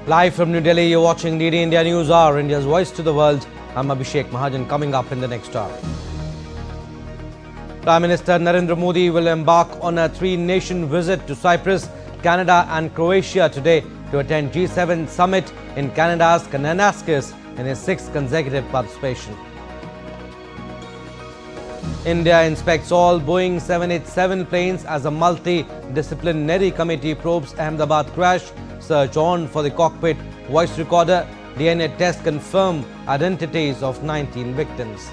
Live from New Delhi, you're watching DD India News Hour, India's voice to the world. I'm Abhishek Mahajan. Coming up in the next hour, Prime Minister Narendra Modi will embark on a three-nation visit to Cyprus, Canada and Croatia today to attend G7 summit in Canada's Kananaskis in his sixth consecutive participation. India inspects all Boeing 787 planes as a multi-disciplinary committee probes Ahmedabad crash. Search on for the cockpit voice recorder. DNA tests confirm identities of 19 victims.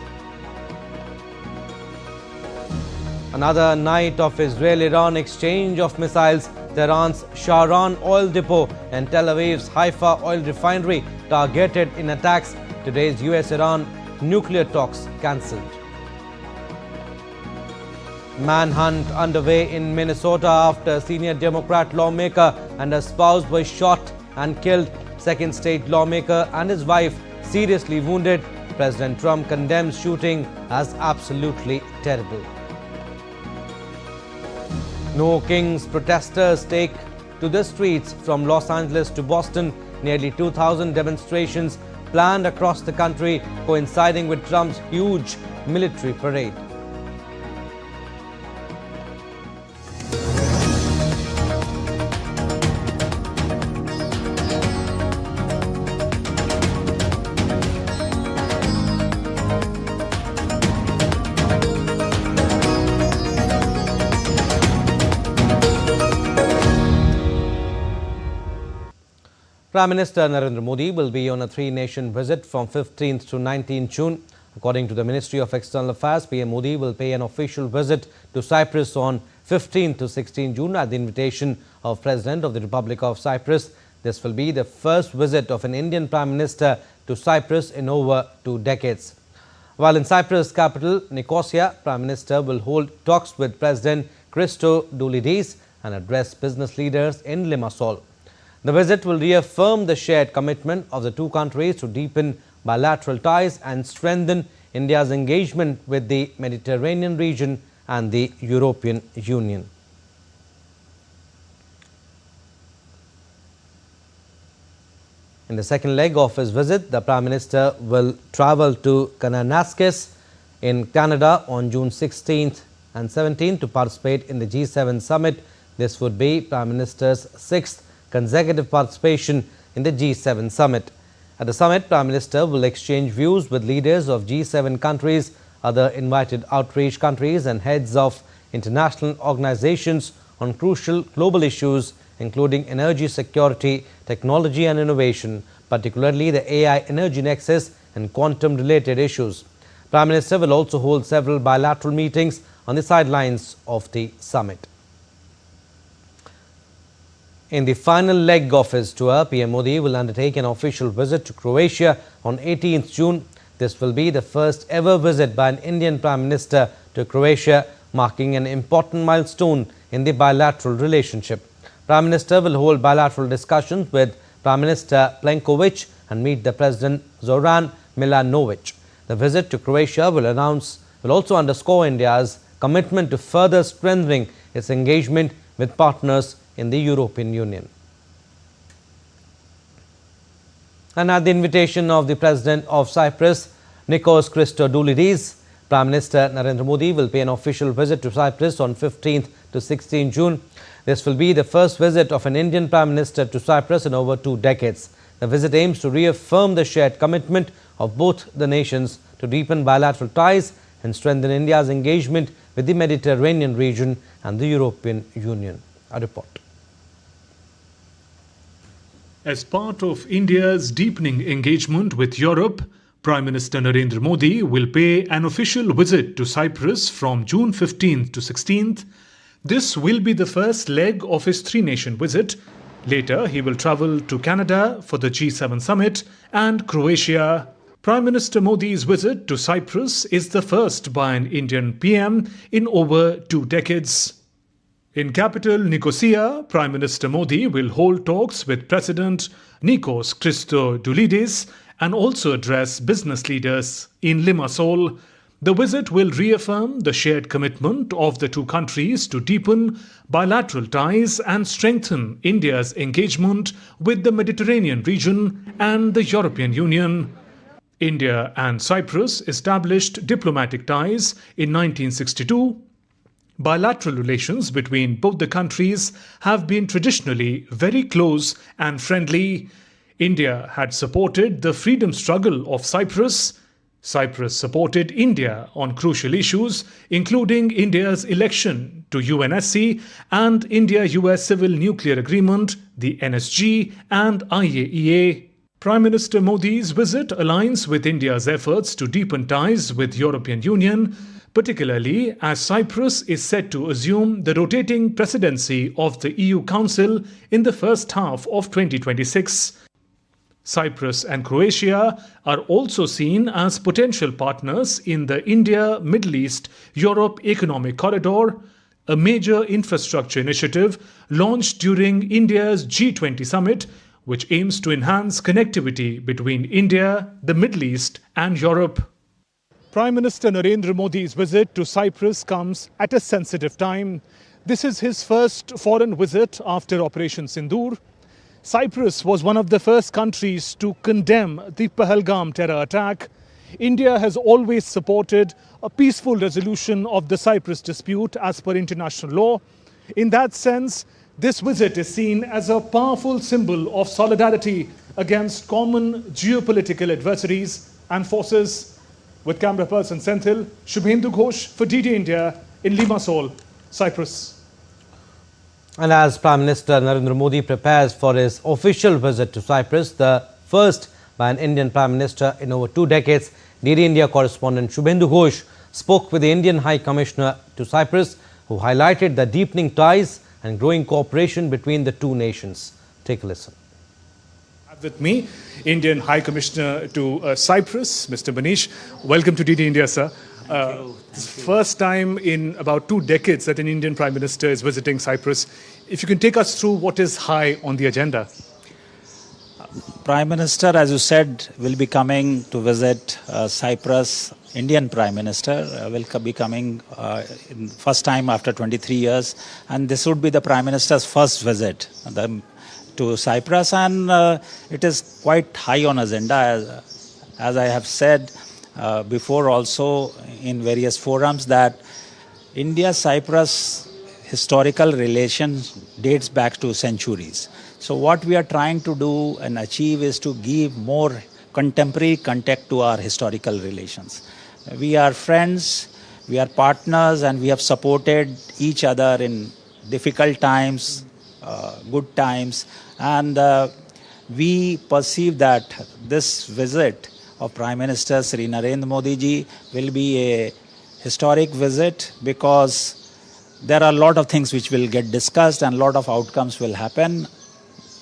Another night of Israel-Iran exchange of missiles. Tehran's Shahran oil depot and Tel Aviv's Haifa oil refinery targeted in attacks. Today's US-Iran nuclear talks cancelled. Manhunt underway in Minnesota after a senior Democrat lawmaker and her spouse were shot and killed. Second state lawmaker and his wife seriously wounded. President Trump condemns shooting as absolutely terrible. No Kings protesters take to the streets from Los Angeles to Boston. Nearly 2,000 demonstrations planned across the country, coinciding with Trump's huge military parade. Prime Minister Narendra Modi will be on a three-nation visit from 15th to 19th June. According to the Ministry of External Affairs, PM Modi will pay an official visit to Cyprus on 15th to 16th June at the invitation of President of the Republic of Cyprus. This will be the first visit of an Indian Prime Minister to Cyprus in over 2 decades. While in Cyprus' capital, Nicosia, Prime Minister will hold talks with President Christodoulidis and address business leaders in Limassol. The visit will reaffirm the shared commitment of the two countries to deepen bilateral ties and strengthen India's engagement with the Mediterranean region and the European Union. In the second leg of his visit, the Prime Minister will travel to Kananaskis in Canada on June 16th and 17th to participate in the G7 summit. This would be Prime Minister's sixth consecutive participation in the G7 summit. At the summit, Prime Minister will exchange views with leaders of G7 countries, other invited outreach countries and heads of international organizations on crucial global issues including energy security, technology and innovation, particularly the AI energy nexus and quantum-related issues. Prime Minister will also hold several bilateral meetings on the sidelines of the summit. In the final leg of his tour, PM Modi will undertake an official visit to Croatia on 18th June. This will be the first ever visit by an Indian Prime Minister to Croatia, marking an important milestone in the bilateral relationship. Prime Minister will hold bilateral discussions with Prime Minister Plenković and meet the President Zoran Milanović. The visit to Croatia will also underscore India's commitment to further strengthening its engagement with partners in the European Union. And at the invitation of the President of Cyprus, Nikos Christodoulidis, Prime Minister Narendra Modi will pay an official visit to Cyprus on 15th to 16th June. This will be the first visit of an Indian Prime Minister to Cyprus in over 2 decades. The visit aims to reaffirm the shared commitment of both the nations to deepen bilateral ties and strengthen India's engagement with the Mediterranean region and the European Union. A report. As part of India's deepening engagement with Europe, Prime Minister Narendra Modi will pay an official visit to Cyprus from June 15th to 16th. This will be the first leg of his three-nation visit. Later, he will travel to Canada for the G7 summit and Croatia. Prime Minister Modi's visit to Cyprus is the first by an Indian PM in over 2 decades. In capital Nicosia, Prime Minister Modi will hold talks with President Nikos Christodoulidis and also address business leaders in Limassol. The visit will reaffirm the shared commitment of the two countries to deepen bilateral ties and strengthen India's engagement with the Mediterranean region and the European Union. India and Cyprus established diplomatic ties in 1962. Bilateral relations between both the countries have been traditionally very close and friendly. India had supported the freedom struggle of Cyprus. Cyprus supported India on crucial issues, including India's election to UNSC and India-US Civil Nuclear Agreement, the NSG, and IAEA. Prime Minister Modi's visit aligns with India's efforts to deepen ties with European Union, particularly as Cyprus is set to assume the rotating presidency of the EU Council in the first half of 2026. Cyprus and Croatia are also seen as potential partners in the India-Middle East-Europe Economic Corridor, a major infrastructure initiative launched during India's G20 summit, which aims to enhance connectivity between India, the Middle East and Europe. Prime Minister Narendra Modi's visit to Cyprus comes at a sensitive time. This is his first foreign visit after Operation Sindoor. Cyprus was one of the first countries to condemn the Pahalgam terror attack. India has always supported a peaceful resolution of the Cyprus dispute as per international law. In that sense, this visit is seen as a powerful symbol of solidarity against common geopolitical adversaries and forces. With camera person Senthil, Shubhendu Ghosh for DD India in Limassol, Cyprus. And as Prime Minister Narendra Modi prepares for his official visit to Cyprus, the first by an Indian Prime Minister in over 2 decades, DD India correspondent Shubhendu Ghosh spoke with the Indian High Commissioner to Cyprus, who highlighted the deepening ties and growing cooperation between the two nations. Take a listen. With me, Indian High Commissioner to Cyprus, Mr. Manish. Welcome to DD India, sir. First time in about 2 decades that an Indian Prime Minister is visiting Cyprus. If you can take us through what is high on the agenda. Prime Minister, as you said, will be coming to visit Cyprus. Indian Prime Minister will be coming first time after 23 years. And this would be the Prime Minister's first visit to Cyprus. And it is quite high on agenda. As I have said before also in various forums, that India-Cyprus historical relations dates back to centuries. So what we are trying to do and achieve is to give more contemporary context to our historical relations. We are friends, we are partners, and we have supported each other in difficult times, good times. And we perceive that this visit of Prime Minister Sri Narendra Modi ji will be a historic visit, because there are a lot of things which will get discussed and a lot of outcomes will happen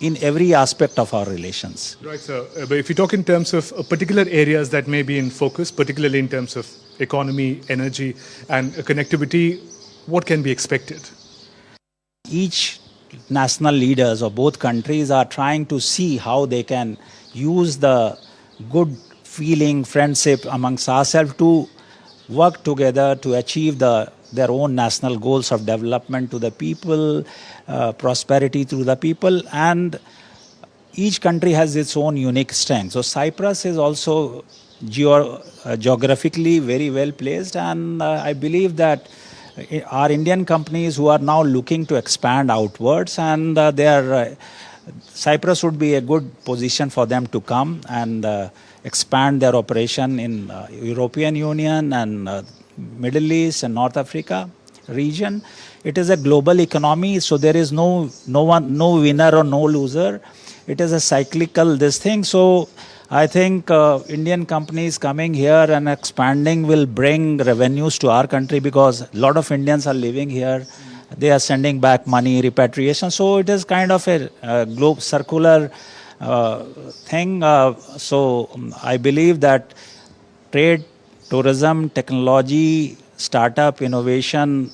in every aspect of our relations. Right, sir. But if you talk in terms of particular areas that may be in focus, particularly in terms of economy, energy and connectivity, what can be expected? Each national leaders of both countries are trying to see how they can use the good feeling, friendship amongst ourselves to work together to achieve their own national goals of development to the people, prosperity to the people, and each country has its own unique strength. So Cyprus is also geographically very well placed, and I believe that our Indian companies who are now looking to expand outwards, and Cyprus would be a good position for them to come and expand their operation in European Union and Middle East and North Africa region. It is a global economy, so there is no winner or no loser. It is a cyclical thing. So I think Indian companies coming here and expanding will bring revenues to our country, because a lot of Indians are living here. They are sending back money, repatriation. So it is kind of a globe circular thing. So I believe that trade, tourism, technology, startup, innovation,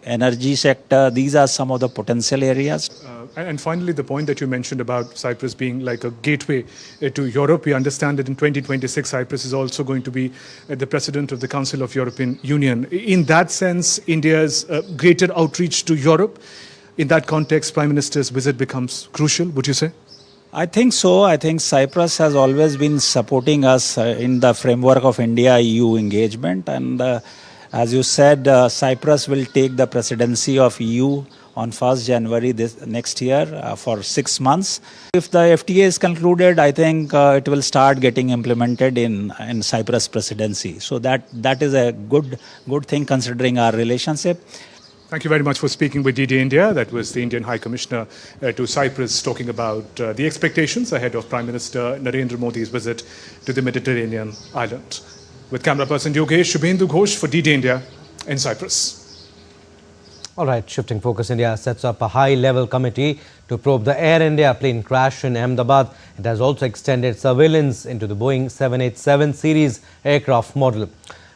energy sector. These are some of the potential areas. And finally, the point that you mentioned about Cyprus being like a gateway to Europe, we understand that in 2026, Cyprus is also going to be the president of the Council of European Union. In that sense, India's greater outreach to Europe, in that context, Prime Minister's visit becomes crucial, would you say? I think so. I think Cyprus has always been supporting us in the framework of India-EU engagement. And as you said, Cyprus will take the presidency of EU on 1st January next year for 6 months. If the FTA is concluded, I think it will start getting implemented in Cyprus presidency. So that is a good thing considering our relationship. Thank you very much for speaking with DD India. That was the Indian High Commissioner to Cyprus talking about the expectations ahead of Prime Minister Narendra Modi's visit to the Mediterranean island. With camera person Yogesh, Shubhendu Ghosh for DD India in Cyprus. All right, shifting focus, India sets up a high-level committee to probe the Air India plane crash in Ahmedabad. It has also extended surveillance into the Boeing 787 series aircraft model.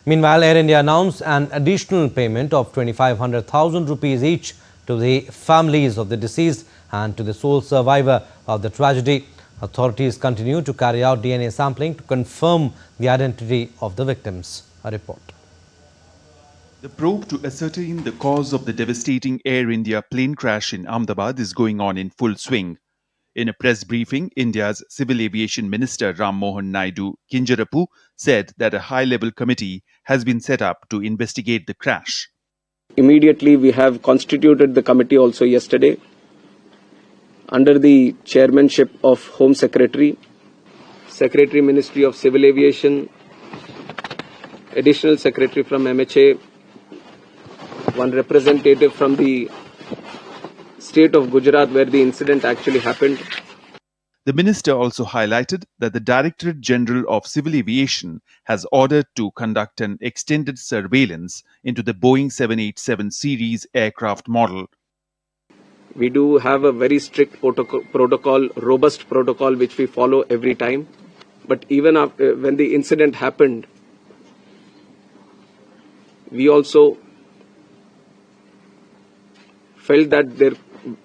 Meanwhile, Air India announced an additional payment of 2,500,000 rupees each to the families of the deceased and to the sole survivor of the tragedy. Authorities continue to carry out DNA sampling to confirm the identity of the victims. A report. The probe to ascertain the cause of the devastating Air India plane crash in Ahmedabad is going on in full swing. In a press briefing, India's Civil Aviation Minister Ram Mohan Naidu Kinjarapu said that a high-level committee has been set up to investigate the crash. Immediately, we have constituted the committee also yesterday under the chairmanship of Home Secretary, Secretary Ministry of Civil Aviation, Additional Secretary from MHA, one representative from the state of Gujarat where the incident actually happened. The minister also highlighted that the Directorate General of Civil Aviation has ordered to conduct an extended surveillance into the Boeing 787 series aircraft model. We do have a very strict protocol, robust protocol, which we follow every time. But even after, when the incident happened, we also felt that there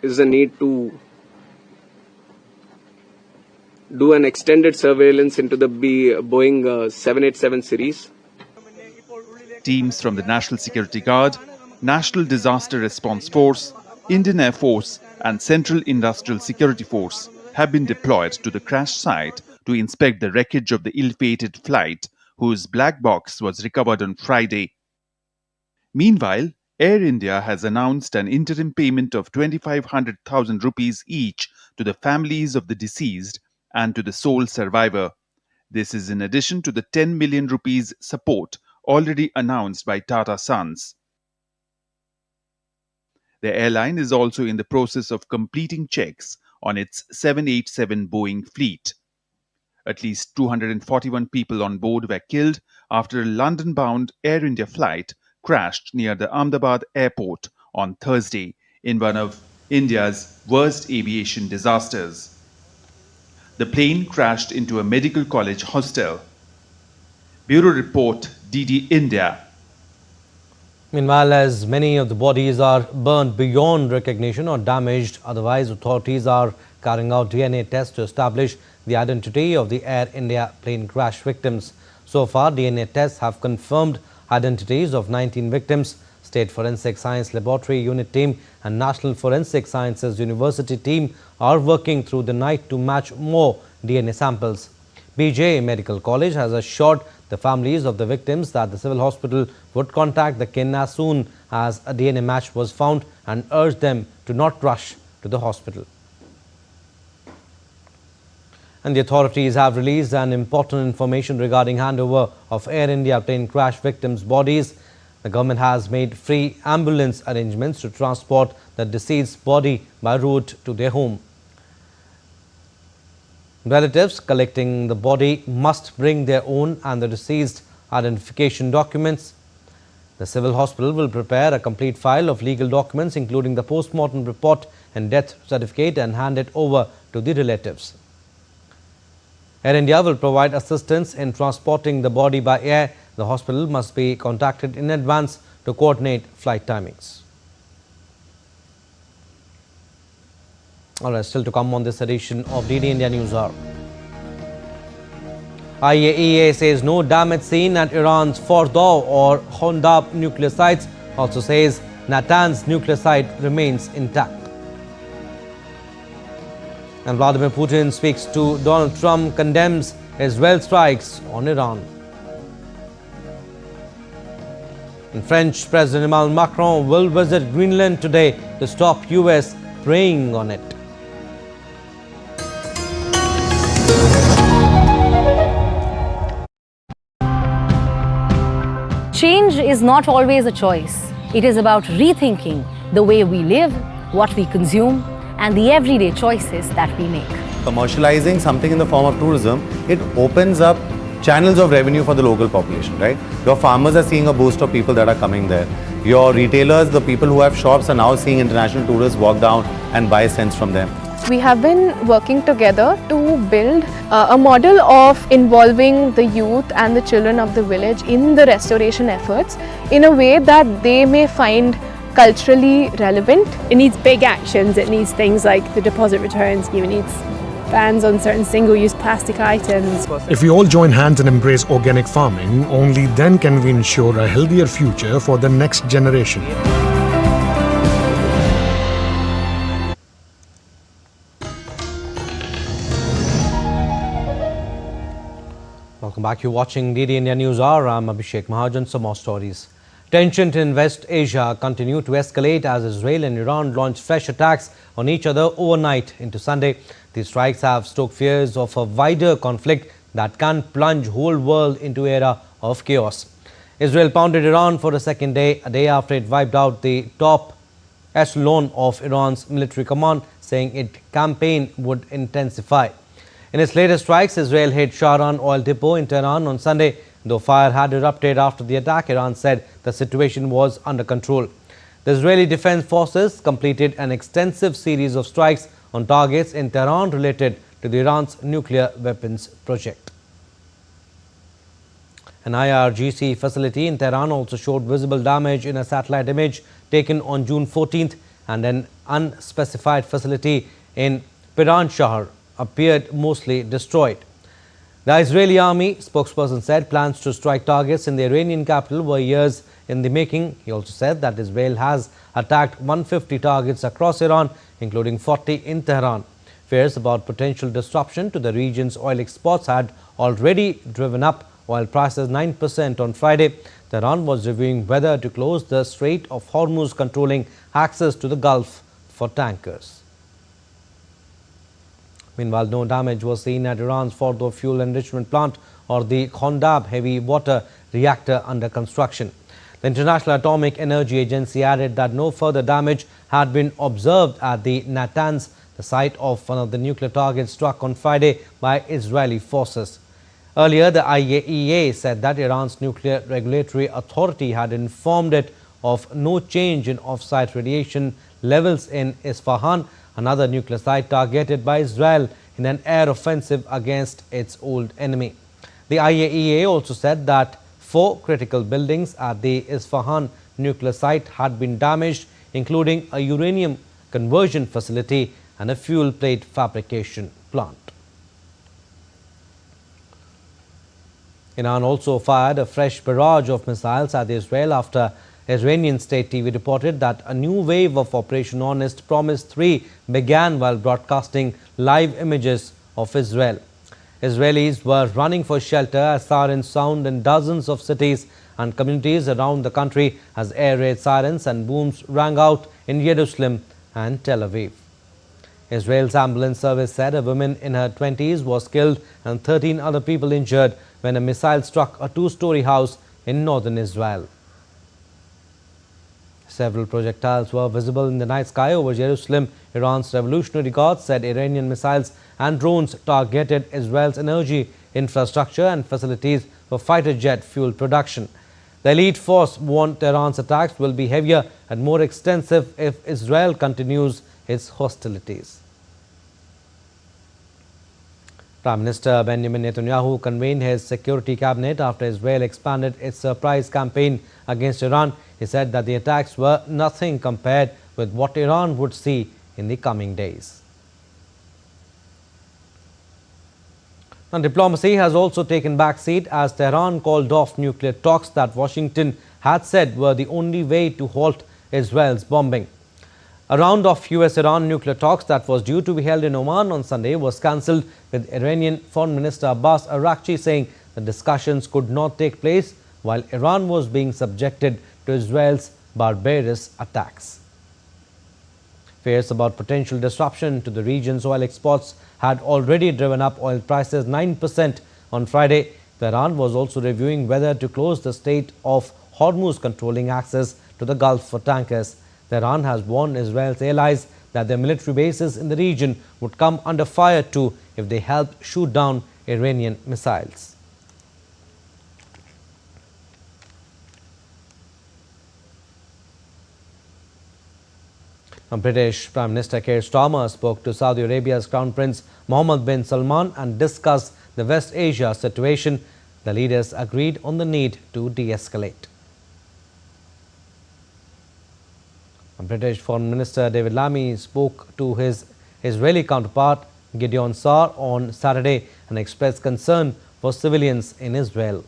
is a need to do an extended surveillance into the Boeing 787 series. Teams from the National Security Guard, National Disaster Response Force, Indian Air Force and Central Industrial Security Force have been deployed to the crash site to inspect the wreckage of the ill-fated flight, whose black box was recovered on Friday. Meanwhile, Air India has announced an interim payment of 2,500,000 rupees each to the families of the deceased and to the sole survivor. This is in addition to the 10 million rupees support already announced by Tata Sons. The airline is also in the process of completing checks on its 787 Boeing fleet. At least 241 people on board were killed after a London-bound Air India flight crashed near the Ahmedabad airport on Thursday in one of India's worst aviation disasters. The plane crashed into a medical college hostel. Bureau Report, DD India. Meanwhile, as many of the bodies are burnt beyond recognition or damaged, otherwise authorities are carrying out DNA tests to establish the identity of the Air India plane crash victims. So far, DNA tests have confirmed identities of 19 victims. State Forensic Science Laboratory Unit Team and National Forensic Sciences University Team are working through the night to match more DNA samples. BJ Medical College has assured the families of the victims that the civil hospital would contact the kin as soon as a DNA match was found and urged them to not rush to the hospital. And the authorities have released an important information regarding handover of Air India plane crash victims' bodies. The government has made free ambulance arrangements to transport the deceased's body by route to their home. Relatives collecting the body must bring their own and the deceased identification documents. The civil hospital will prepare a complete file of legal documents, including the post-mortem report and death certificate, and hand it over to the relatives. Air India will provide assistance in transporting the body by air. The hospital must be contacted in advance to coordinate flight timings. All right, still to come on this edition of DD India News Hour. IAEA says no damage seen at Iran's Fordow or Hondab nuclear sites. Also says Natanz nuclear site remains intact. And Vladimir Putin speaks to Donald Trump, condemns Israel strikes on Iran. And French President Emmanuel Macron will visit Greenland today to stop US preying on it. Change is not always a choice. It is about rethinking the way we live, what we consume, and the everyday choices that we make. Commercializing something in the form of tourism, it opens up channels of revenue for the local population, right? Your farmers are seeing a boost of people that are coming there. Your retailers, the people who have shops, are now seeing international tourists walk down and buy scents from them. We have been working together to build a model of involving the youth and the children of the village in the restoration efforts in a way that they may find culturally relevant. It needs big actions. It needs things like the deposit returns. It needs bans on certain single-use plastic items. If we all join hands and embrace organic farming, only then can we ensure a healthier future for the next generation. Welcome back. You're watching DD India News Hour. I'm Abhishek Mahajan. Some more stories. Tensions in West Asia continue to escalate as Israel and Iran launched fresh attacks on each other overnight into Sunday. These strikes have stoked fears of a wider conflict that can plunge whole world into an era of chaos. Israel pounded Iran for a second day, a day after it wiped out the top echelon of Iran's military command, saying its campaign would intensify. In its latest strikes, Israel hit Shahran oil depot in Tehran on Sunday. Though fire had erupted after the attack, Iran said the situation was under control. The Israeli Defense Forces completed an extensive series of strikes on targets in Tehran related to the Iran's nuclear weapons project. An IRGC facility in Tehran also showed visible damage in a satellite image taken on June 14th, and an unspecified facility in Piran-Shahar appeared mostly destroyed. The Israeli army spokesperson said plans to strike targets in the Iranian capital were years in the making. He also said that Israel has attacked 150 targets across Iran, including 40 in Tehran. Fears about potential disruption to the region's oil exports had already driven up oil prices 9% on Friday. Tehran was reviewing whether to close the Strait of Hormuz, controlling access to the Gulf for tankers. Meanwhile, no damage was seen at Iran's Fordow fuel enrichment plant or the Hondab heavy water reactor under construction. The International Atomic Energy Agency added that no further damage had been observed at the Natanz, the site of one of the nuclear targets struck on Friday by Israeli forces. Earlier, the IAEA said that Iran's Nuclear Regulatory Authority had informed it of no change in off-site radiation levels in Isfahan, another nuclear site targeted by Israel in an air offensive against its old enemy. The IAEA also said that 4 critical buildings at the Isfahan nuclear site had been damaged, including a uranium conversion facility and a fuel plate fabrication plant. Iran also fired a fresh barrage of missiles at Israel after Iranian state TV reported that a new wave of Operation Honest Promise 3 began while broadcasting live images of Israel. Israelis were running for shelter as sirens sound in dozens of cities and communities around the country as air raid sirens and booms rang out in Jerusalem and Tel Aviv. Israel's ambulance service said a woman in her 20s was killed and 13 other people injured when a missile struck a 2-story house in northern Israel. Several projectiles were visible in the night sky over Jerusalem. Iran's Revolutionary Guard said Iranian missiles and drones targeted Israel's energy infrastructure and facilities for fighter jet fuel production. The elite force warned Tehran's attacks will be heavier and more extensive if Israel continues its hostilities. Prime Minister Benjamin Netanyahu convened his security cabinet after Israel expanded its surprise campaign against Iran. He said that the attacks were nothing compared with what Iran would see in the coming days. And diplomacy has also taken back seat as Tehran called off nuclear talks that Washington had said were the only way to halt Israel's bombing. A round of US-Iran nuclear talks that was due to be held in Oman on Sunday was cancelled, with Iranian Foreign Minister Abbas Araghchi saying the discussions could not take place while Iran was being subjected to Israel's barbarous attacks. Fears about potential disruption to the region's oil exports had already driven up oil prices 9% on Friday. Tehran was also reviewing whether to close the Strait of Hormuz, controlling access to the Gulf for tankers. Tehran has warned Israel's allies that their military bases in the region would come under fire too if they helped shoot down Iranian missiles. British Prime Minister Keir Starmer spoke to Saudi Arabia's Crown Prince Mohammed bin Salman and discussed the West Asia situation. The leaders agreed on the need to de-escalate. British Foreign Minister David Lammy spoke to his Israeli counterpart Gideon Saar on Saturday and expressed concern for civilians in Israel.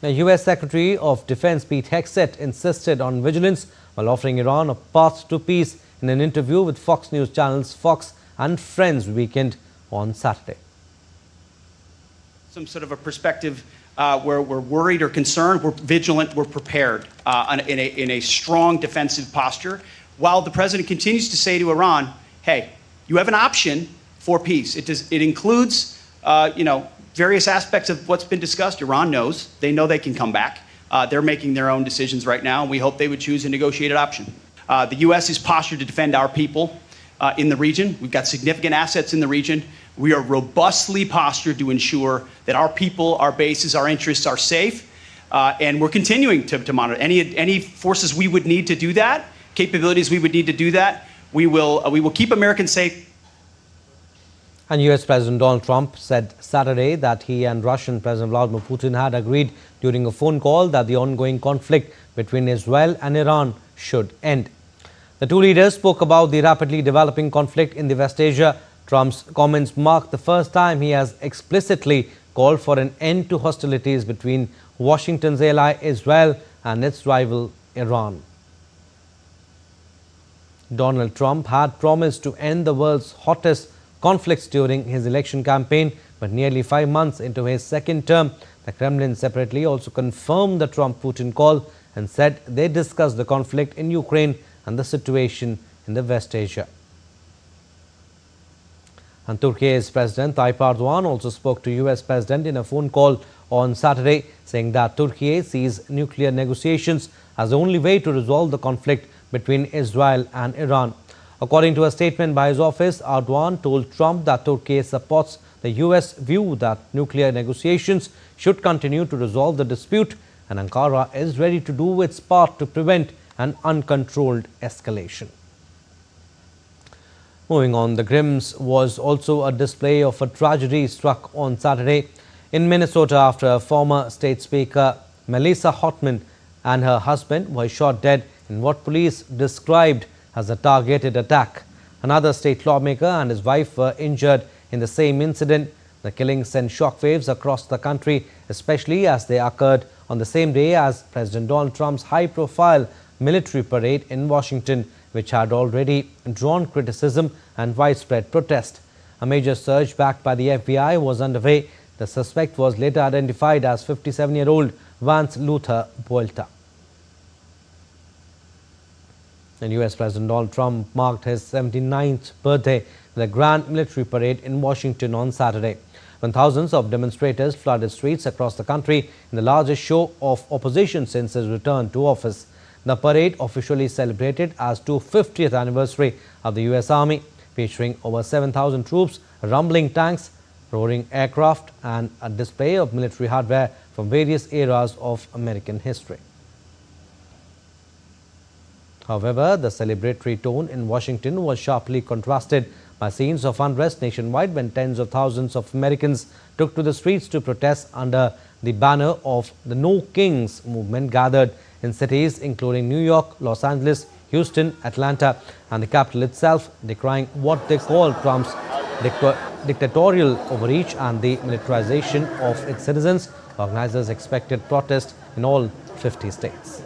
The US Secretary of Defense Pete Hegseth insisted on vigilance while offering Iran a path to peace in an interview with Fox News channels Fox and Friends weekend on Saturday. Some sort of a perspective where we're worried or concerned, we're vigilant, we're prepared in a strong defensive posture, while the president continues to say to Iran, hey, you have an option for peace. It includes, various aspects of what's been discussed. Iran knows. They know they can come back. They're making their own decisions right now, and we hope they would choose a negotiated option. The U.S. is postured to defend our people in the region. We've got significant assets in the region. We are robustly postured to ensure that our people, our bases, our interests are safe, and we're continuing to monitor any forces we would need to do that, capabilities we would need to do that. We will keep Americans safe. And US President Donald Trump said Saturday that he and Russian President Vladimir Putin had agreed during a phone call that the ongoing conflict between Israel and Iran should end. The two leaders spoke about the rapidly developing conflict in the West Asia. Trump's comments marked the first time he has explicitly called for an end to hostilities between Washington's ally Israel and its rival Iran. Donald Trump had promised to end the world's hottest conflicts during his election campaign, but nearly 5 months into his second term, the Kremlin separately also confirmed the Trump-Putin call and said they discussed the conflict in Ukraine and the situation in the West Asia. And Turkey's President Tayyip Erdogan also spoke to US President in a phone call on Saturday, saying that Turkey sees nuclear negotiations as the only way to resolve the conflict between Israel and Iran. According to a statement by his office, Erdogan told Trump that Turkey supports the US view that nuclear negotiations should continue to resolve the dispute, and Ankara is ready to do its part to prevent an uncontrolled escalation. Moving on, the Grims was also a display of a tragedy struck on Saturday in Minnesota after a former state speaker, Melissa Hotman, and her husband were shot dead in what police described as a targeted attack. Another state lawmaker and his wife were injured in the same incident. The killing sent shockwaves across the country, especially as they occurred on the same day as President Donald Trump's high-profile military parade in Washington, which had already drawn criticism and widespread protest. A major search backed by the FBI was underway. The suspect was later identified as 57-year-old Vance Luther Buelta. And US President Donald Trump marked his 79th birthday with a grand military parade in Washington on Saturday, when thousands of demonstrators flooded streets across the country in the largest show of opposition since his return to office. The parade officially celebrated as 250th anniversary of the US Army, featuring over 7,000 troops, rumbling tanks, roaring aircraft, and a display of military hardware from various eras of American history. However, the celebratory tone in Washington was sharply contrasted by scenes of unrest nationwide when tens of thousands of Americans took to the streets to protest under the banner of the No Kings movement, gathered in cities including New York, Los Angeles, Houston, Atlanta and the capital itself, decrying what they call Trump's dictatorial overreach and the militarization of its citizens. Organizers expected protests in all 50 states.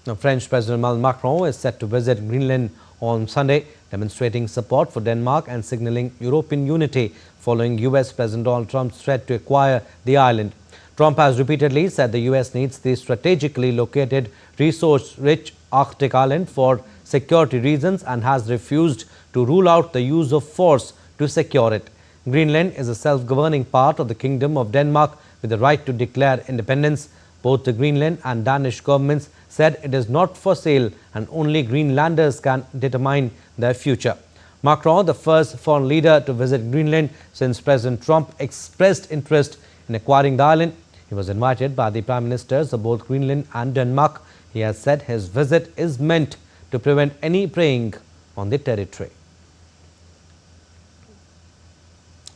Now, French President Emmanuel Macron is set to visit Greenland on Sunday, demonstrating support for Denmark and signaling European unity following US President Donald Trump's threat to acquire the island. Trump has repeatedly said the US needs the strategically located, resource-rich Arctic island for security reasons and has refused to rule out the use of force to secure it. Greenland is a self-governing part of the Kingdom of Denmark with the right to declare independence. Both the Greenland and Danish governments said it is not for sale and only Greenlanders can determine their future. Macron, the first foreign leader to visit Greenland since President Trump expressed interest in acquiring the island. He was invited by the Prime Ministers of both Greenland and Denmark. He has said his visit is meant to prevent any preying on the territory.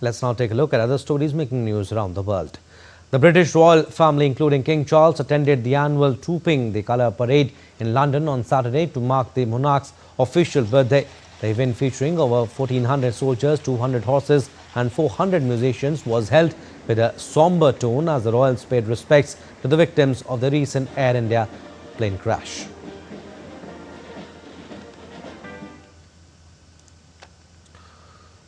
Let's now take a look at other stories making news around the world. The British royal family, including King Charles, attended the annual Trooping the Colour parade in London on Saturday to mark the monarch's official birthday. The event, featuring over 1,400 soldiers, 200 horses and 400 musicians, was held with a somber tone as the royals paid respects to the victims of the recent Air India plane crash.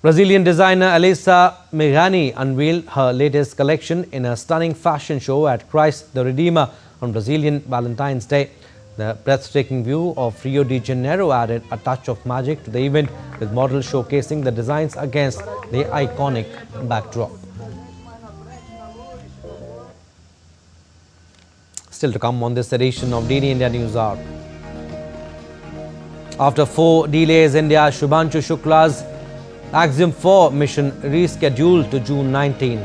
Brazilian designer Elisa Megani unveiled her latest collection in a stunning fashion show at Christ the Redeemer on Brazilian Valentine's Day. The breathtaking view of Rio de Janeiro added a touch of magic to the event, with models showcasing the designs against the iconic backdrop. Still to come on this edition of DD India News Hour. After 4 delays, India Shubhanshu Shukla's Axiom 4 mission rescheduled to June 19.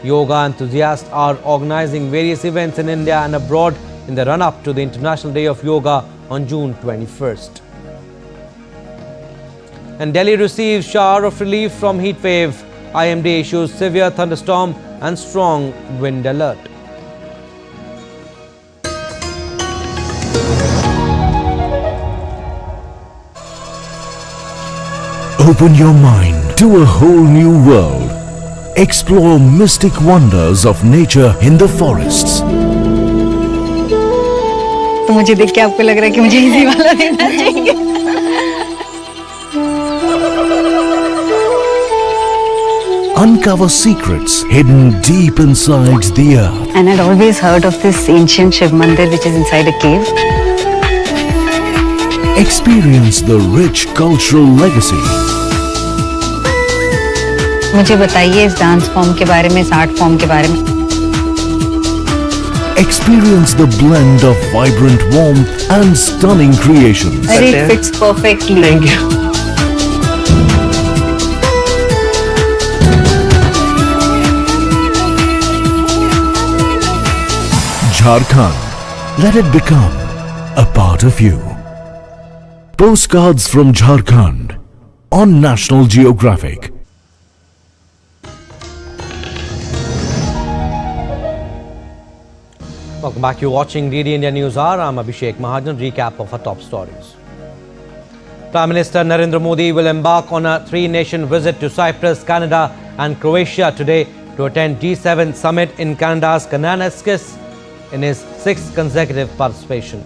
Yoga enthusiasts are organizing various events in India and abroad in the run-up to the International Day of Yoga on June 21st. And Delhi receives shower of relief from heat wave. IMD issues severe thunderstorm and strong wind alert. Open your mind to a whole new world. Explore mystic wonders of nature in the forests. तो मुझे देख के आपको लग रहा है कि मुझे इसी वाला देना चाहिए. Uncover secrets hidden deep inside the earth. And I'd always heard of this ancient Shiv Mandir which is inside a cave. Experience the rich cultural legacy. मुझे बताइए इस डांस फॉर्म के बारे में, इस आर्ट फॉर्म के बारे में. Experience the blend of vibrant warmth and stunning creations. It fits perfectly. Thank you. Jharkhand. Let it become a part of you. Postcards from Jharkhand on National Geographic. Welcome back. You're watching DD India News Hour. I'm Abhishek Mahajan. Recap of our top stories. Prime Minister Narendra Modi will embark on a 3-nation visit to Cyprus, Canada and Croatia today to attend G7 summit in Canada's Kananaskis in his 6th consecutive participation.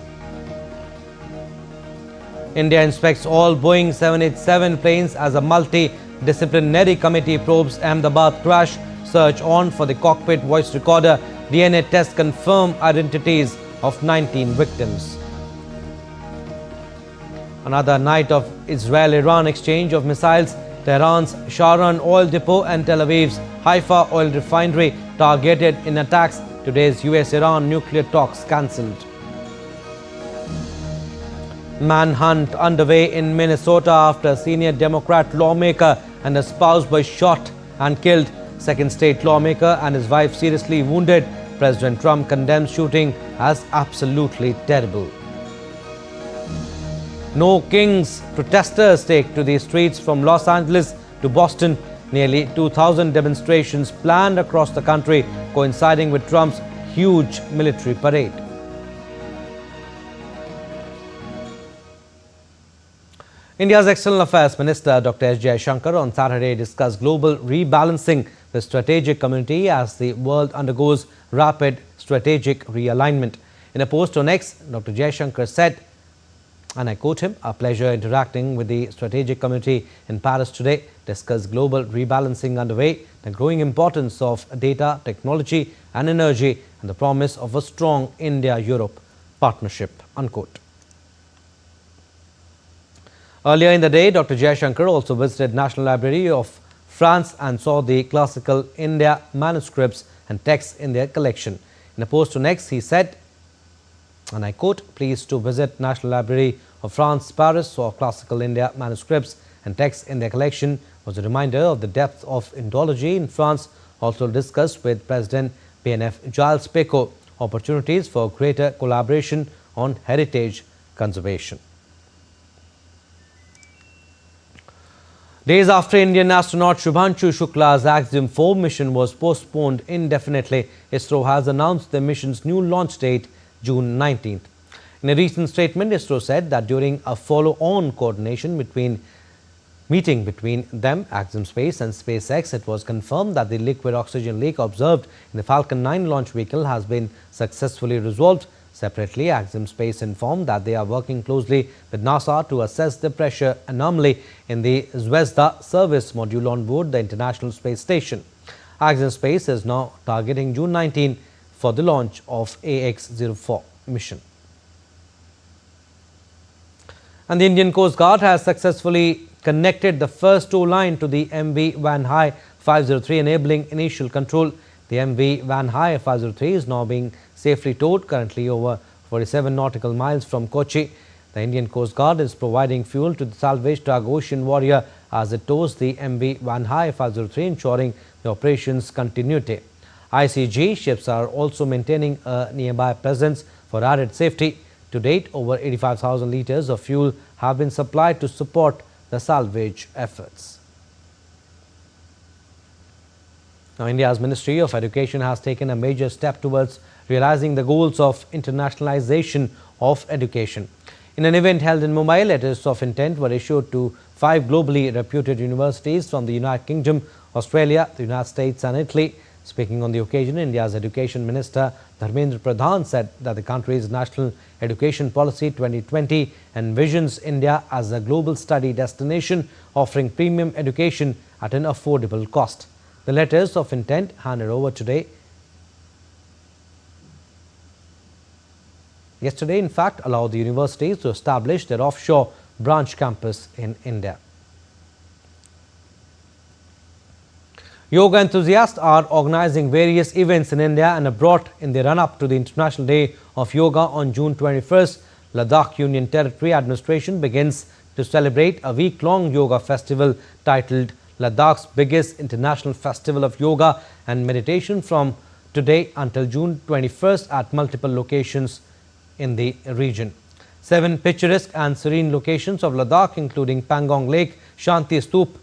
India inspects all Boeing 787 planes as a multidisciplinary committee probes Ahmedabad crash. Search on for the cockpit voice recorder. DNA tests confirm identities of 19 victims. Another night of Israel-Iran exchange of missiles. Tehran's Sharon oil depot and Tel Aviv's Haifa oil refinery targeted in attacks. Today's US-Iran nuclear talks cancelled. Manhunt underway in Minnesota after a senior Democrat lawmaker and a spouse were shot and killed. Second state lawmaker and his wife seriously wounded. President Trump condemns shooting as absolutely terrible. No kings. Protesters take to the streets from Los Angeles to Boston Nearly 2,000 demonstrations planned across the country, coinciding with Trump's huge military parade. India's External Affairs Minister Dr. S. Jaishankar on Saturday discussed global rebalancing the strategic community as the world undergoes rapid strategic realignment. In a post on X, Dr. Jaishankar said, and I quote him, "Our pleasure interacting with the strategic community in Paris today, discussed global rebalancing underway, the growing importance of data, technology and energy, and the promise of a strong India-Europe partnership," unquote. Earlier in the day, Dr. Jaishankar also visited National Library of France and saw the classical India manuscripts and texts in their collection. In a post on X, he said, and I quote, "Pleased to visit National Library of France, Paris, saw classical India manuscripts and texts in their collection, was a reminder of the depth of Indology in France." Also discussed with President BNF Gilles Pécaud opportunities for greater collaboration on heritage conservation. Days after Indian astronaut Shubhanshu Shukla's Axiom 4 mission was postponed indefinitely, ISRO has announced the mission's new launch date, June 19th. In a recent statement, ISRO said that during a follow-on coordination meeting between them, Axiom Space and SpaceX, it was confirmed that the liquid oxygen leak observed in the Falcon 9 launch vehicle has been successfully resolved. Separately, Axiom Space informed that they are working closely with NASA to assess the pressure anomaly in the Zvezda service module on board the International Space Station. Axiom Space is now targeting June 19 for the launch of AX-04 mission. And the Indian Coast Guard has successfully connected the first tow line to the MV Van High 503, enabling initial control. The MV Van High 503 is now being safely towed, currently over 47 nautical miles from Kochi. The Indian Coast Guard is providing fuel to the salvage tug Ocean Warrior as it tows the MV Van High 503, ensuring the operation's continuity. ICG ships are also maintaining a nearby presence for added safety. To date, over 85,000 litres of fuel have been supplied to support the salvage efforts. Now, India's Ministry of Education has taken a major step towards realizing the goals of internationalization of education. In an event held in Mumbai, letters of intent were issued to 5 globally reputed universities from the United Kingdom, Australia, the United States and Italy. Speaking on the occasion, India's Education Minister Dharmendra Pradhan said that the country's National Education Policy 2020 envisions India as a global study destination offering premium education at an affordable cost. The letters of intent handed over yesterday, in fact, allowed the universities to establish their offshore branch campus in India. Yoga enthusiasts are organizing various events in India and abroad in the run-up to the International Day of Yoga on June 21st. Ladakh Union Territory Administration begins to celebrate a week-long yoga festival titled Ladakh's biggest international festival of yoga and meditation from today until June 21st at multiple locations in the region. 7 picturesque and serene locations of Ladakh, including Pangong Lake, Shanti Stoop,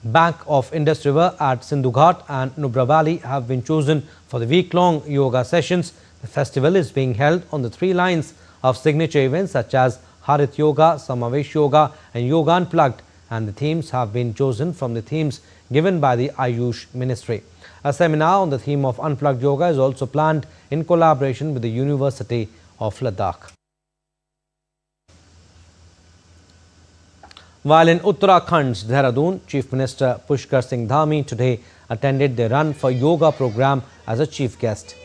bank of Indus River at Sindhu Ghat and Nubra Valley, have been chosen for the week-long yoga sessions. The festival is being held on the 3 lines of signature events such as Harit Yoga, Samavesh Yoga and Yoga Unplugged, and the themes have been chosen from the themes given by the Ayush Ministry. A seminar on the theme of Unplugged Yoga is also planned in collaboration with the University of Ladakh. While in Uttarakhand's Dehradun, Chief Minister Pushkar Singh Dhami today attended the Run for Yoga program as a chief guest.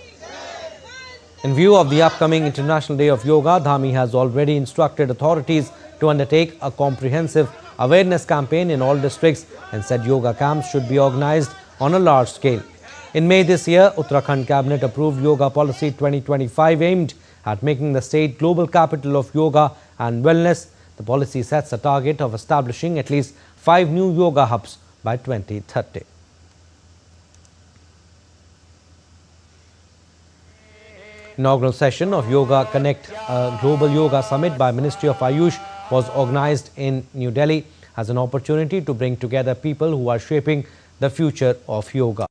In view of the upcoming International Day of Yoga, Dhami has already instructed authorities to undertake a comprehensive awareness campaign in all districts and said yoga camps should be organized on a large scale. In May this year, Uttarakhand Cabinet approved Yoga Policy 2025 aimed at making the state global capital of yoga and wellness. The policy sets a target of establishing at least 5 new yoga hubs by 2030. Inaugural session of Yoga Connect, a global yoga summit by Ministry of Ayush, was organized in New Delhi. as an opportunity to bring together people who are shaping the future of yoga.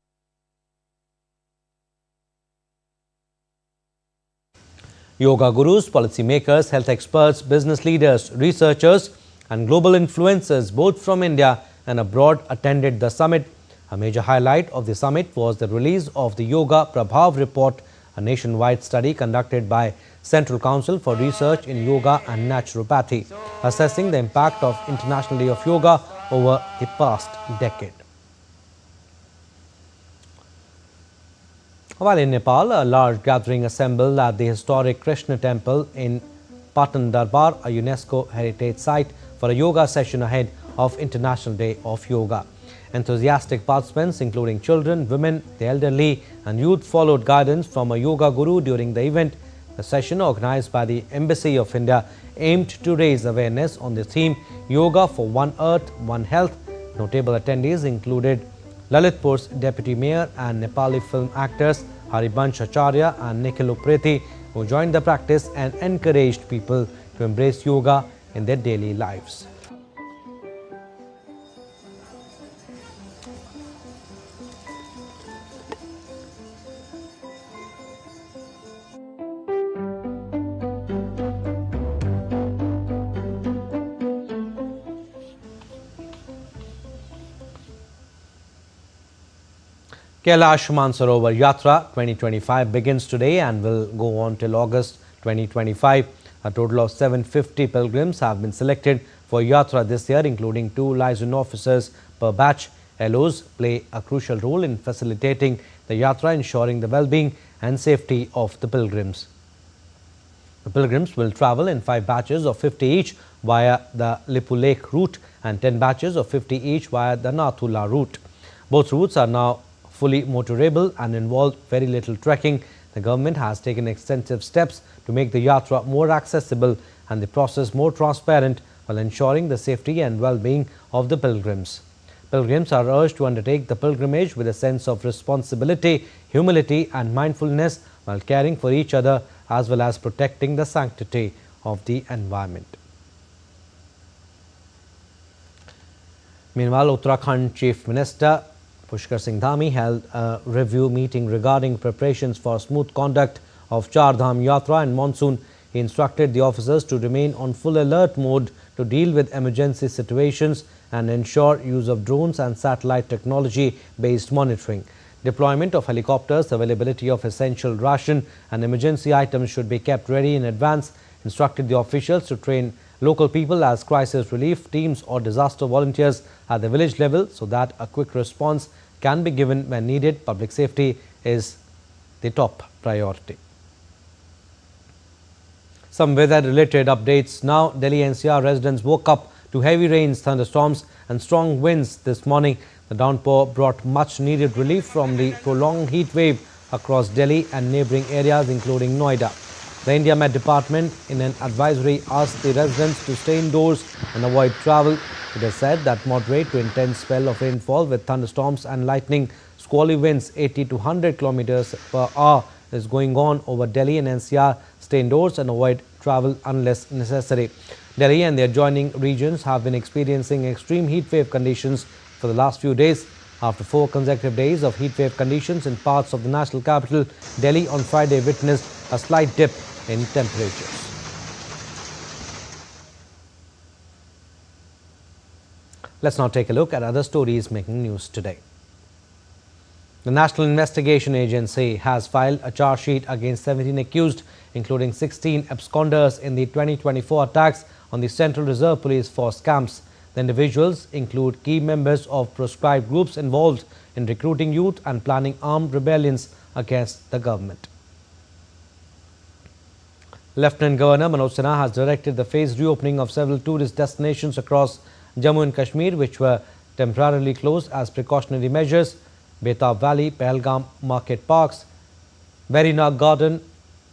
Yoga gurus, policymakers, health experts, business leaders, researchers and global influencers both from India and abroad attended the summit. A major highlight of the summit was the release of the Yoga Prabhav Report, a nationwide study conducted by Central Council for Research in Yoga and Naturopathy, assessing the impact of International Day of Yoga over the past decade. While in Nepal, a large gathering assembled at the historic Krishna temple in Patan Darbar, a UNESCO heritage site, for a yoga session ahead of International Day of Yoga. Enthusiastic participants, including children, women, the elderly and youth, followed guidance from a yoga guru during the event. The session, organized by the Embassy of India, aimed to raise awareness on the theme Yoga for One Earth, One Health. Notable attendees included Lalitpur's Deputy Mayor and Nepali film actors Haribansh Acharya and Nikhil Upreti, who joined the practice and encouraged people to embrace yoga in their daily lives. Kailash Mansarovar Yatra 2025 begins today and will go on till August 2025. A total of 750 pilgrims have been selected for Yatra this year, including 2 liaison officers per batch. LOs play a crucial role in facilitating the Yatra, ensuring the well-being and safety of the pilgrims. The pilgrims will travel in 5 batches of 50 each via the Lipu Lake route and 10 batches of 50 each via the Nathula route. Both routes are now fully motorable and involve very little trekking. The government has taken extensive steps to make the Yatra more accessible and the process more transparent while ensuring the safety and well-being of the pilgrims. Pilgrims are urged to undertake the pilgrimage with a sense of responsibility, humility and mindfulness while caring for each other as well as protecting the sanctity of the environment. Meanwhile, Uttarakhand Chief Minister Pushkar Singh Dhami held a review meeting regarding preparations for smooth conduct of Char Dham Yatra and monsoon. He instructed the officers to remain on full alert mode to deal with emergency situations and ensure use of drones and satellite technology-based monitoring. Deployment of helicopters, availability of essential ration and emergency items should be kept ready in advance. Instructed the officials to train local people as crisis relief teams or disaster volunteers at the village level so that a quick response can be given when needed. Public safety is the top priority. Some weather-related updates now. Delhi NCR residents woke up to heavy rains, thunderstorms and strong winds this morning. The downpour brought much-needed relief from the prolonged heat wave across Delhi and neighbouring areas including Noida. The India Met Department, in an advisory, asked the residents to stay indoors and avoid travel. It has said that moderate to intense spell of rainfall with thunderstorms and lightning, squally winds 80 to 100 kilometers per hour is going on over Delhi and NCR. Stay indoors and avoid travel unless necessary. Delhi and the adjoining regions have been experiencing extreme heat wave conditions for the last few days. After 4 consecutive days of heat wave conditions in parts of the national capital, Delhi on Friday witnessed a slight dip in temperatures. Let's now take a look at other stories making news today. The National Investigation Agency has filed a charge sheet against 17 accused, including 16 absconders in the 2024 attacks on the Central Reserve Police Force camps. The individuals include key members of proscribed groups involved in recruiting youth and planning armed rebellions against the government. Lieutenant Governor Manoj Sinha has directed the phased reopening of several tourist destinations across Jammu and Kashmir, which were temporarily closed as precautionary measures. Betab Valley, Pahalgam Market Parks, Veerinag Garden,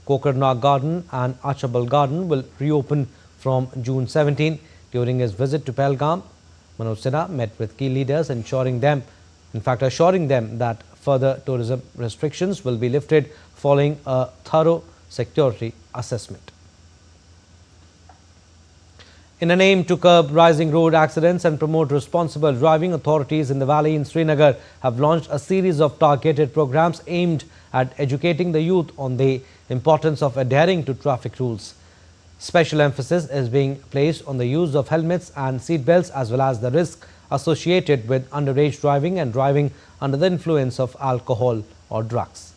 Kokarnag Garden and Achabal Garden will reopen from June 17. During his visit to Pahalgam, Manoj Sinha met with key leaders, assuring them that further tourism restrictions will be lifted following a thorough security assessment. In an aim to curb rising road accidents and promote responsible driving, authorities in the valley in Srinagar have launched a series of targeted programs aimed at educating the youth on the importance of adhering to traffic rules. Special emphasis is being placed on the use of helmets and seat belts, as well as the risk associated with underage driving and driving under the influence of alcohol or drugs.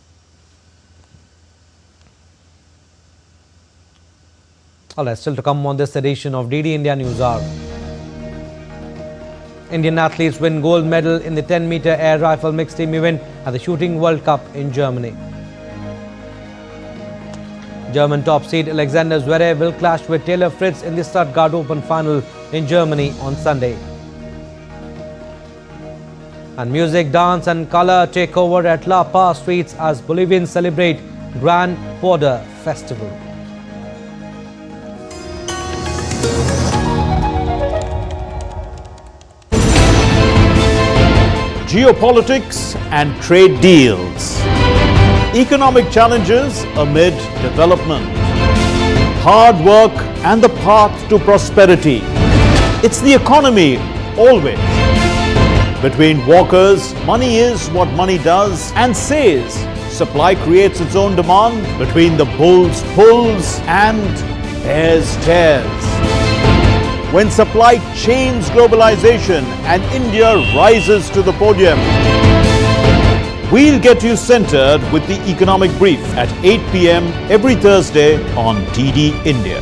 All right, still to come on this edition of DD India News Hour. Indian athletes win gold medal in the 10-meter air rifle mixed team event at the Shooting World Cup in Germany. German top seed Alexander Zverev will clash with Taylor Fritz in the Stuttgart Open final in Germany on Sunday. And music, dance and color take over at La Paz streets as Bolivians celebrate Grand Border Festival. Geopolitics and trade deals. Economic challenges amid development. Hard work and the path to prosperity. It's the economy always. Between walkers, money is what money does and says. Supply creates its own demand. Between the bulls pulls and bears tears. When supply chains globalization and India rises to the podium. We'll get you centered with the economic brief at 8 p.m. every Thursday on DD India.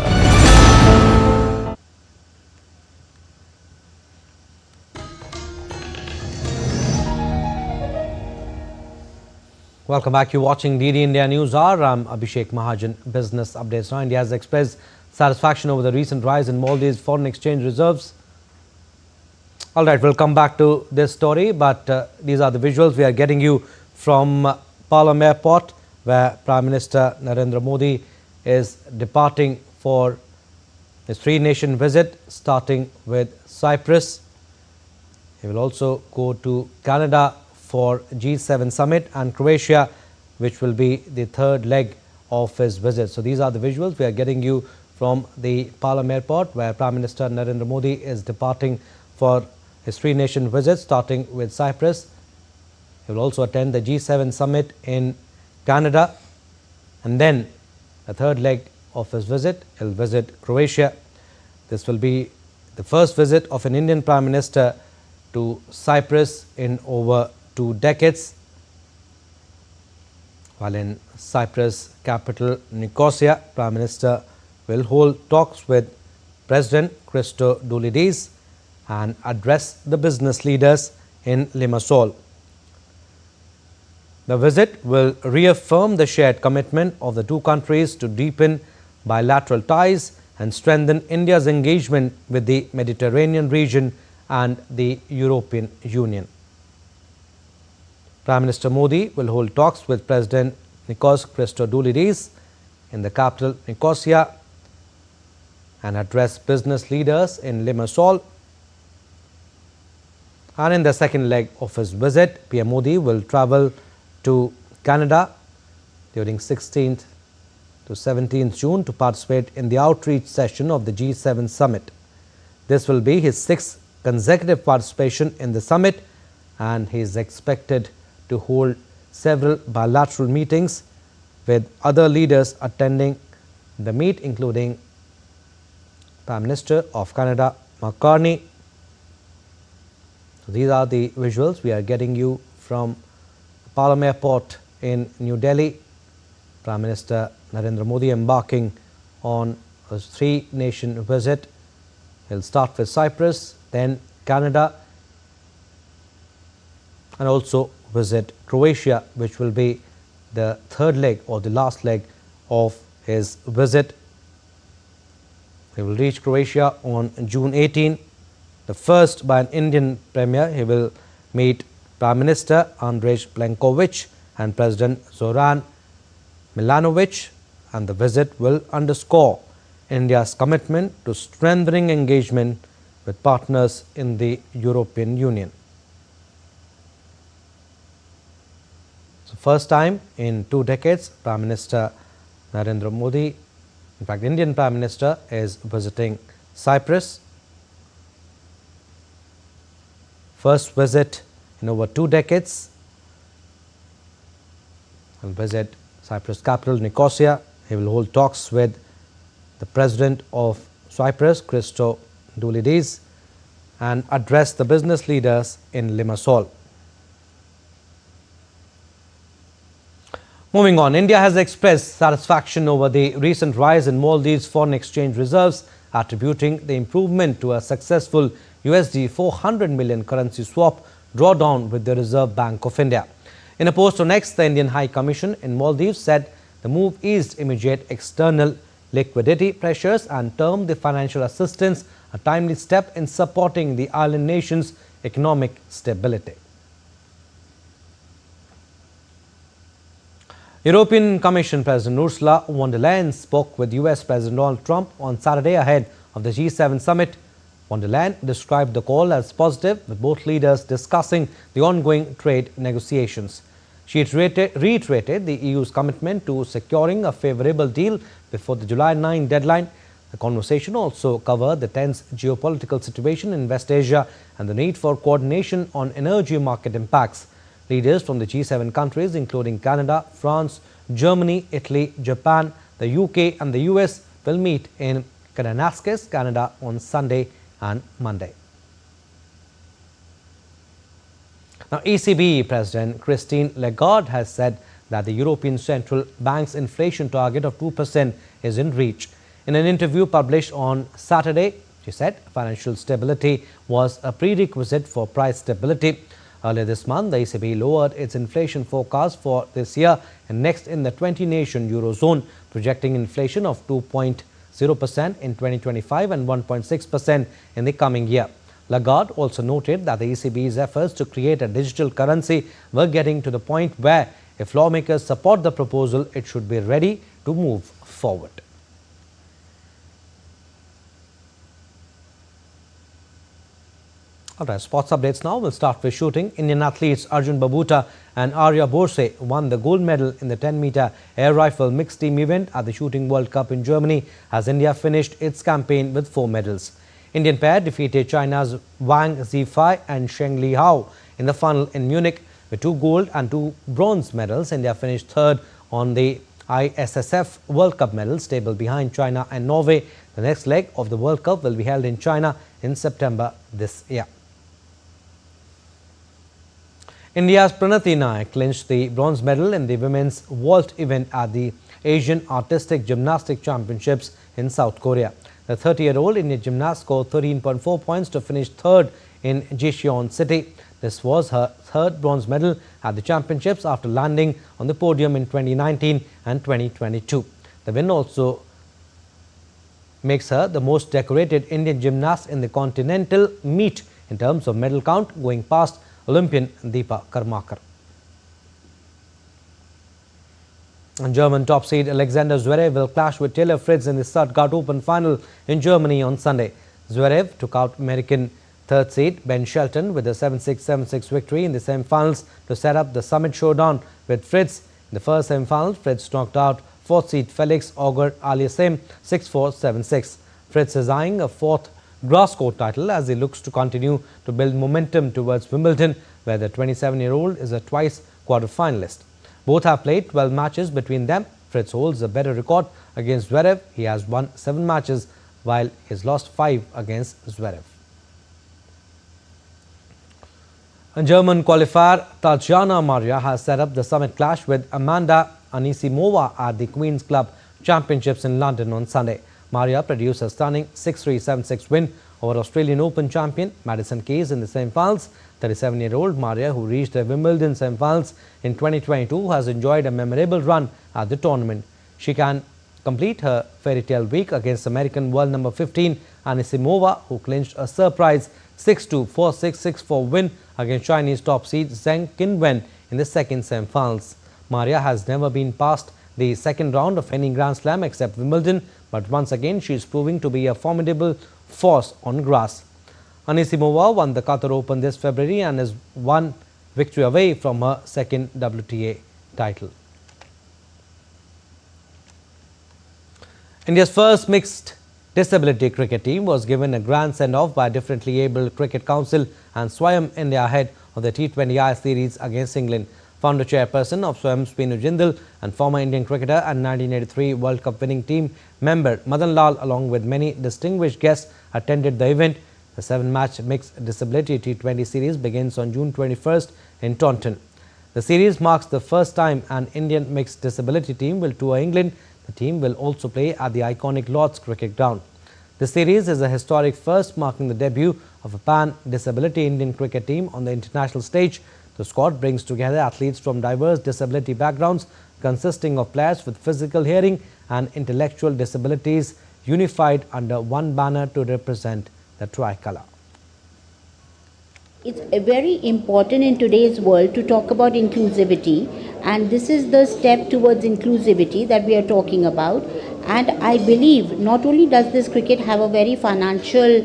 Welcome back. You're watching DD India News Hour. I'm Abhishek Mahajan. Business updates now. India has expressed satisfaction over the recent rise in Maldives' foreign exchange reserves. All right, we'll come back to this story, but these are the visuals we are getting you from Palam Airport, where Prime Minister Narendra Modi is departing for his three-nation visit, starting with Cyprus. He will also go to Canada for G7 summit and Croatia, which will be the third leg of his visit. So these are the visuals we are getting you from the Palam Airport, where Prime Minister Narendra Modi is departing for his three-nation visit, starting with Cyprus. He will also attend the G7 summit in Canada, and then the third leg of his visit, he will visit Croatia. This will be the first visit of an Indian Prime Minister to Cyprus in over 2 decades. While in Cyprus capital Nicosia, Prime Minister will hold talks with President Christodoulidis and address the business leaders in Limassol. The visit will reaffirm the shared commitment of the two countries to deepen bilateral ties and strengthen India's engagement with the Mediterranean region and the European Union. Prime Minister Modi will hold talks with President Nikos Christodoulidis in the capital Nicosia and address business leaders in Limassol. And in the second leg of his visit, PM Modi will travel to Canada during 16th to 17th June to participate in the outreach session of the G7 summit. This will be his 6th consecutive participation in the summit, and he is expected to hold several bilateral meetings with other leaders attending the meet, including Prime Minister of Canada, Mark Carney. So these are the visuals we are getting you from Palam Airport in New Delhi. Prime Minister Narendra Modi embarking on a three-nation visit. He'll start with Cyprus, then Canada, and also visit Croatia, which will be the third leg or the last leg of his visit. He will reach Croatia on June 18. The first by an Indian premier. He will meet Prime Minister Andrej Plenković and President Zoran Milanovic, and the visit will underscore India's commitment to strengthening engagement with partners in the European Union. So first time in 2 decades, Prime Minister Narendra Modi, in fact Indian Prime Minister, is visiting Cyprus. First visit in over 2 decades. He'll visit Cyprus capital Nicosia. He will hold talks with the President of Cyprus, Christodoulidis, and address the business leaders in Limassol. Moving on, India has expressed satisfaction over the recent rise in Maldives' foreign exchange reserves, attributing the improvement to a successful USD 400 million currency swap drawdown with the Reserve Bank of India. In a post on X, the Indian High Commission in Maldives said the move eased immediate external liquidity pressures and termed the financial assistance a timely step in supporting the island nation's economic stability. European Commission President Ursula von der Leyen spoke with US President Donald Trump on Saturday ahead of the G7 summit. Von der Leyen described the call as positive, with both leaders discussing the ongoing trade negotiations. She reiterated the EU's commitment to securing a favourable deal before the July 9 deadline. The conversation also covered the tense geopolitical situation in West Asia and the need for coordination on energy market impacts. Leaders from the G7 countries, including Canada, France, Germany, Italy, Japan, the UK and the US, will meet in Kananaskis, Canada on Sunday and Monday. Now, ECB President Christine Lagarde has said that the European Central Bank's inflation target of 2% is in reach. In an interview published on Saturday, she said financial stability was a prerequisite for price stability. Earlier this month, the ECB lowered its inflation forecast for this year and next in the 20-nation Eurozone, projecting inflation of 2.0% in 2025 and 1.6% in the coming year. Lagarde also noted that the ECB's efforts to create a digital currency were getting to the point where, if lawmakers support the proposal, it should be ready to move forward. Alright, sports updates now. We'll start with shooting. Indian athletes Arjun Babuta and Arya Borse won the gold medal in the 10-meter air rifle mixed team event at the Shooting World Cup in Germany, as India finished its campaign with 4 medals. Indian pair defeated China's Wang Zifei and Sheng Li Hao in the final in Munich with 2 gold and 2 bronze medals. India finished third on the ISSF World Cup medals table behind China and Norway. The next leg of the World Cup will be held in China in September this year. India's Pranati Nayak clinched the bronze medal in the women's vault event at the Asian Artistic Gymnastics Championships in South Korea. The 30-year-old Indian gymnast scored 13.4 points to finish third in Jicheon City. This was her third bronze medal at the championships after landing on the podium in 2019 and 2022. The win also makes her the most decorated Indian gymnast in the continental meet in terms of medal count, going past Olympian Deepa Karmakar. And German top seed Alexander Zverev will clash with Taylor Fritz in the Stuttgart Open final in Germany on Sunday. Zverev took out American third seed Ben Shelton with a 7-6, 7-6 victory in the semi-finals to set up the summit showdown with Fritz. In the first semi-final, Fritz knocked out fourth seed Felix Auger-Aliassime 6-4, 7-6. Fritz is eyeing a fourth grass court title as he looks to continue to build momentum towards Wimbledon, where the 27-year-old is a twice quarter-finalist. Both have played 12 matches between them. Fritz holds a better record against Zverev. He has won 7 matches while he has lost 5 against Zverev. A German qualifier Tatjana Maria has set up the summit clash with Amanda Anisimova at the Queen's Club Championships in London on Sunday. Maria produced a stunning 6-3, 7-6 win over Australian Open champion Madison Keys in the semi-finals. 37-year-old Maria, who reached the Wimbledon semi-finals in 2022, has enjoyed a memorable run at the tournament. She can complete her fairy tale week against American world number 15 Anisimova, who clinched a surprise 6-2, 4-6, 6-4 win against Chinese top seed Zheng Qinwen in the second semi-finals. Maria has never been past the second round of any Grand Slam except Wimbledon, but once again she is proving to be a formidable force on grass. Anisimova won the Qatar Open this February and is one victory away from her second WTA title. India's first mixed disability cricket team was given a grand send-off by Differently Abled Cricket Council and Swayam India ahead of the T20I series against England. Founder chairperson of Swayam, Spinu Jindal, and former Indian cricketer and 1983 World Cup winning team member Madan Lal, along with many distinguished guests, attended the event. The 7-match mixed disability T20 series begins on June 21st in Taunton. The series marks the first time an Indian mixed disability team will tour England. The team will also play at the iconic Lord's Cricket Ground. The series is a historic first, marking the debut of a pan-disability Indian cricket team on the international stage. The squad brings together athletes from diverse disability backgrounds, consisting of players with physical, hearing and intellectual disabilities, unified under one banner to represent the tricolour. It's very important in today's world to talk about inclusivity, and this is the step towards inclusivity that we are talking about. And I believe not only does this cricket have a very financial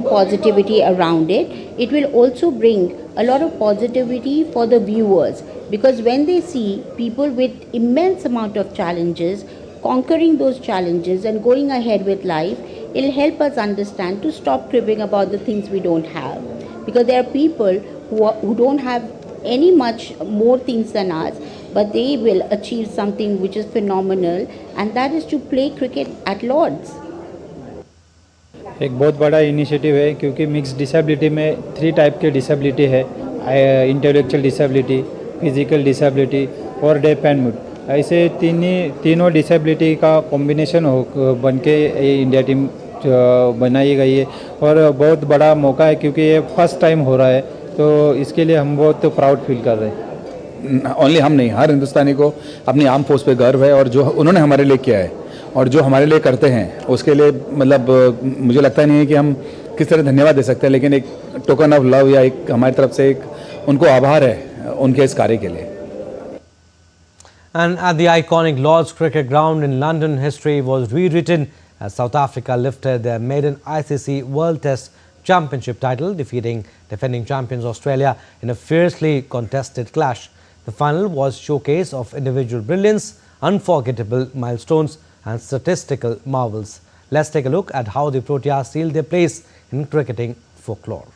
positivity around it, it will also bring a lot of positivity for the viewers, because when they see people with immense amount of challenges conquering those challenges and going ahead with life, it'll help us understand to stop cribbing about the things we don't have, because there are people who don't have any much more things than us, but they will achieve something which is phenomenal, and that is to play cricket at Lord's. एक बहुत बड़ा initiative है, क्योंकि mix disability में 3 type के disability है, intellectual disability, physical disability और deaf and mute. ऐसे तीनों डिसेबिलिटी का कॉम्बिनेशन बन के इंडिया टीम बनाई गई है, और बहुत बड़ा मौका है क्योंकि ये फर्स्ट टाइम हो रहा है, तो इसके लिए हम बहुत प्राउड फील कर रहे हैं। ओनली हम नहीं, हर हिंदुस्तानी को अपनी आर्म फोर्स पे गर्व है, और जो उन्होंने हमारे लिए किया है और जो हमारे लिए करते हैं उसके लिए मतलब मुझे लगता नहीं है कि हम किस तरह धन्यवाद दे सकते हैं, लेकिन एक टोकन ऑफ लव या एक हमारी तरफ से एक उनको आभार है उनके इस कार्य के लिए। And at the iconic Lord's Cricket Ground in London, history was rewritten as South Africa lifted their maiden ICC World Test Championship title, defeating defending champions Australia in a fiercely contested clash. The final was a showcase of individual brilliance, unforgettable milestones and statistical marvels. Let's take a look at how the Proteas sealed their place in cricketing folklore.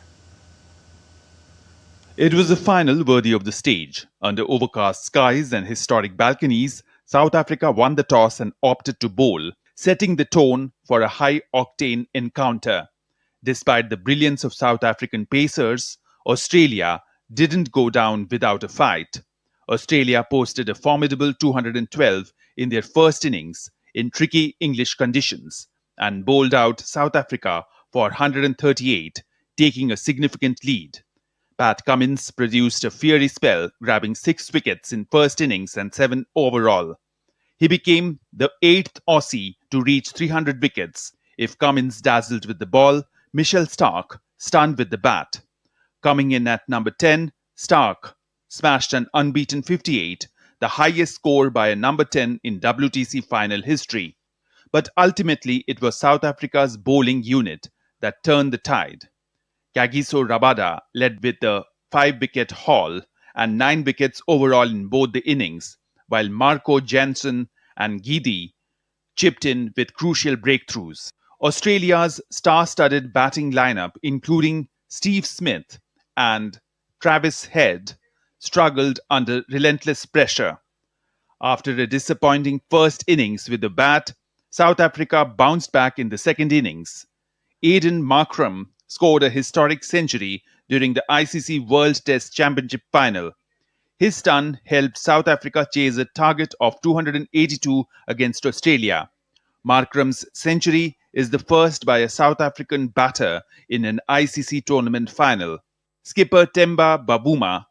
It was a final worthy of the stage. Under overcast skies and historic balconies, South Africa won the toss and opted to bowl, setting the tone for a high-octane encounter. Despite the brilliance of South African pacers, Australia didn't go down without a fight. Australia posted a formidable 212 in their first innings in tricky English conditions and bowled out South Africa for 138, taking a significant lead. Pat Cummins produced a fiery spell, grabbing 6 wickets in first innings and 7 overall. He became the 8th Aussie to reach 300 wickets. If Cummins dazzled with the ball, Michelle Stark stunned with the bat. Coming in at number 10, Stark smashed an unbeaten 58, the highest score by a number 10 in WTC final history. But ultimately, it was South Africa's bowling unit that turned the tide. Kagiso Rabada led with a 5-wicket haul and 9 wickets overall in both the innings, while Marco Jansen and Gidi chipped in with crucial breakthroughs. Australia's star-studded batting lineup, including Steve Smith and Travis Head, struggled under relentless pressure. After a disappointing first innings with the bat, South Africa bounced back in the second innings. Aiden Markram scored a historic century during the ICC World Test Championship final. His stun helped South Africa chase a target of 282 against Australia. Markram's century is the first by a South African batter in an ICC tournament final. Skipper Temba Babuma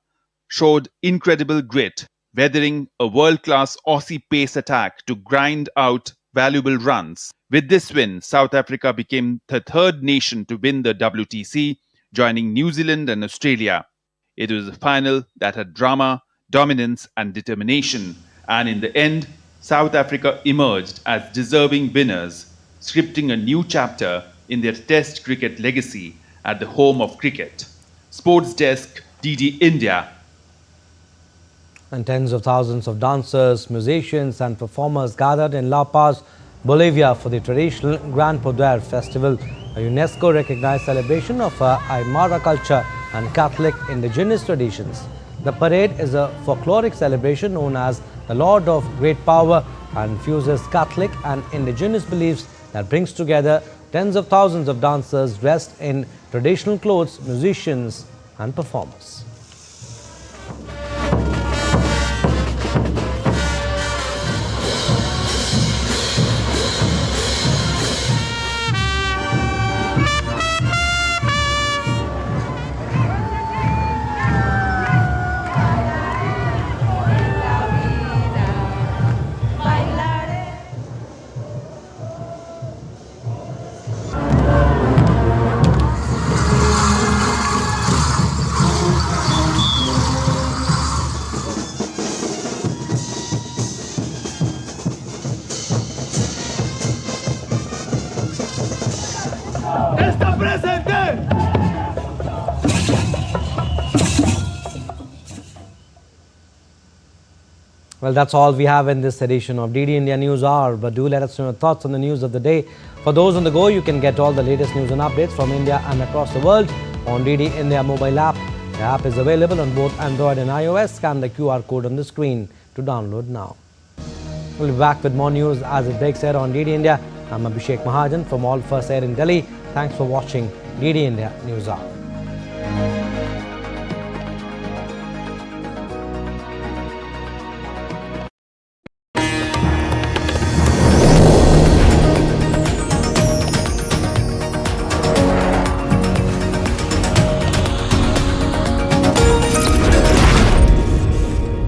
showed incredible grit, weathering a world-class Aussie pace attack to grind out valuable runs. With this win, South Africa became the 3rd nation to win the WTC, joining New Zealand and Australia. It was a final that had drama, dominance and determination, and in the end, South Africa emerged as deserving winners, scripting a new chapter in their Test cricket legacy at the home of cricket. Sports Desk, DD India. And tens of thousands of dancers, musicians and performers gathered in La Paz Bolivia for the traditional Gran Poder Festival, a UNESCO-recognized celebration of Aymara culture and Catholic indigenous traditions. The parade is a folkloric celebration known as the Lord of Great Power and fuses Catholic and indigenous beliefs that brings together tens of thousands of dancers dressed in traditional clothes, musicians and performers. Well, that's all we have in this edition of DD India News Hour. But do let us know your thoughts on the news of the day. For those on the go, you can get all the latest news and updates from India and across the world on DD India mobile app. The app is available on both Android and iOS. Scan the QR code on the screen to download now. We'll be back with more news as it breaks here on DD India. I'm Abhishek Mahajan from All First Air in Delhi. Thanks for watching DD India News Hour.